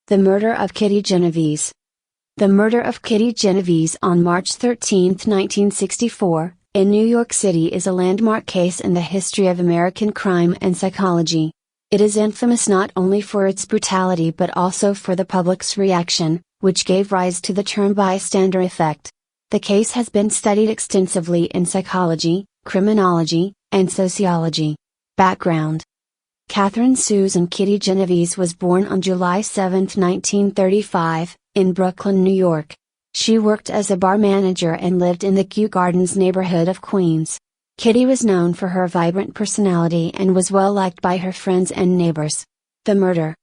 The murder of Kitty Genovese. The murder of Kitty Genovese on March 13, 1964, in New York City is a landmark case in the history of American crime and psychology. It is infamous not only for its brutality but also for the public's reaction, which gave rise to the term bystander effect. The case has been studied extensively in psychology, criminology, and sociology. Background: Catherine Susan Kitty Genovese was born on July 7, 1935, in Brooklyn, New York. She worked as a bar manager and lived in the Kew Gardens neighborhood of Queens. Kitty was known for her vibrant personality and was well liked by her friends and neighbors. The murder.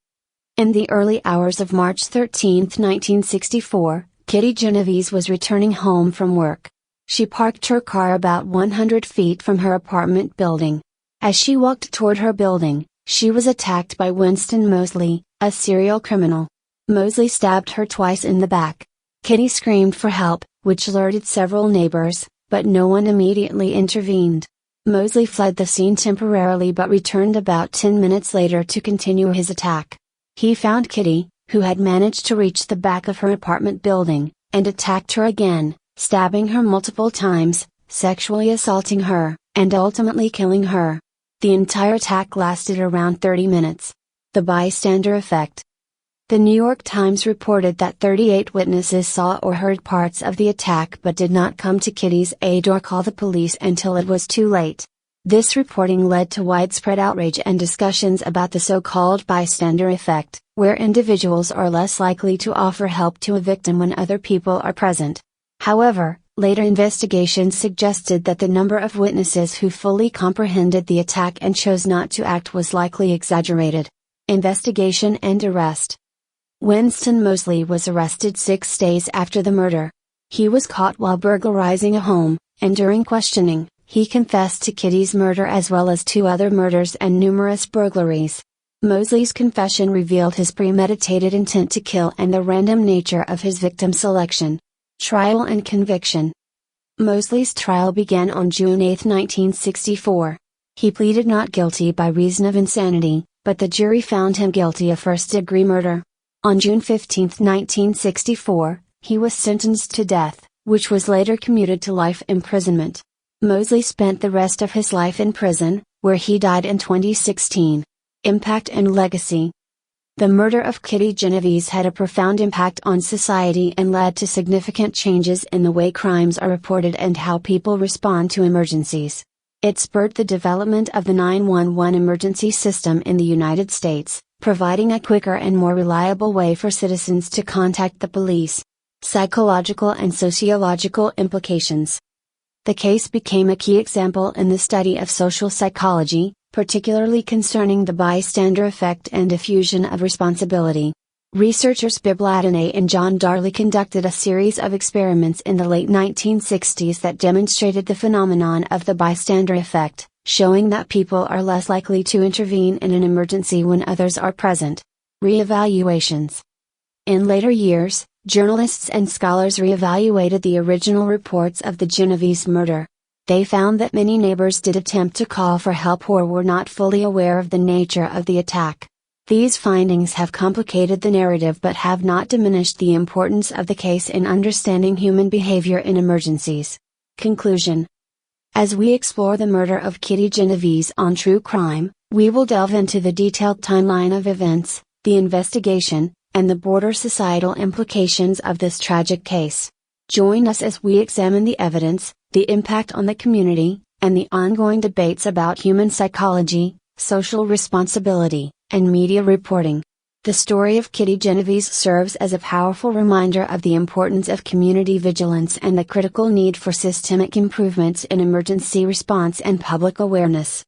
In the early hours of March 13, 1964, Kitty Genovese was returning home from work. She parked her car about 100 feet from her apartment building. As she walked toward her building, she was attacked by Winston Moseley, a serial criminal. Moseley stabbed her twice in the back. Kitty screamed for help, which alerted several neighbors, but no one immediately intervened. Moseley fled the scene temporarily but returned about 10 minutes later to continue his attack. He found Kitty, who had managed to reach the back of her apartment building, and attacked her again, stabbing her multiple times, sexually assaulting her, and ultimately killing her. The entire attack lasted around 30 minutes. The bystander effect. The New York Times reported that 38 witnesses saw or heard parts of the attack but did not come to Kitty's aid or call the police until it was too late. This reporting led to widespread outrage and discussions about the so-called bystander effect, where individuals are less likely to offer help to a victim when other people are present. However, later investigations suggested that the number of witnesses who fully comprehended the attack and chose not to act was likely exaggerated. Investigation and arrest. Winston Moseley was arrested 6 days after the murder. He was caught while burglarizing a home, and during questioning, he confessed to Kitty's murder as well as 2 other murders and numerous burglaries. Moseley's confession revealed his premeditated intent to kill and the random nature of his victim selection. Trial and conviction. Moseley's trial began on June 8, 1964. He pleaded not guilty by reason of insanity, but the jury found him guilty of first-degree murder. On June 15, 1964, he was sentenced to death, which was later commuted to life imprisonment. Moseley spent the rest of his life in prison, where he died in 2016. Impact and legacy. The murder of Kitty Genovese had a profound impact on society and led to significant changes in the way crimes are reported and how people respond to emergencies. It spurred the development of the 911 emergency system in the United States, providing a quicker and more reliable way for citizens to contact the police. Psychological and sociological implications. The case became a key example in the study of social psychology, particularly concerning the bystander effect and diffusion of responsibility. Researchers Bibb Ladonais and John Darley conducted a series of experiments in the late 1960s that demonstrated the phenomenon of the bystander effect, showing that people are less likely to intervene in an emergency when others are present. Reevaluations. In later years, journalists and scholars reevaluated the original reports of the Genovese murder. They found that many neighbors did attempt to call for help or were not fully aware of the nature of the attack. These findings have complicated the narrative but have not diminished the importance of the case in understanding human behavior in emergencies. Conclusion. As we explore the murder of Kitty Genovese on True Crime, we will delve into the detailed timeline of events, the investigation, and the broader societal implications of this tragic case. Join us as we examine the evidence, the impact on the community, and the ongoing debates about human psychology, social responsibility, and media reporting. The story of Kitty Genovese serves as a powerful reminder of the importance of community vigilance and the critical need for systemic improvements in emergency response and public awareness.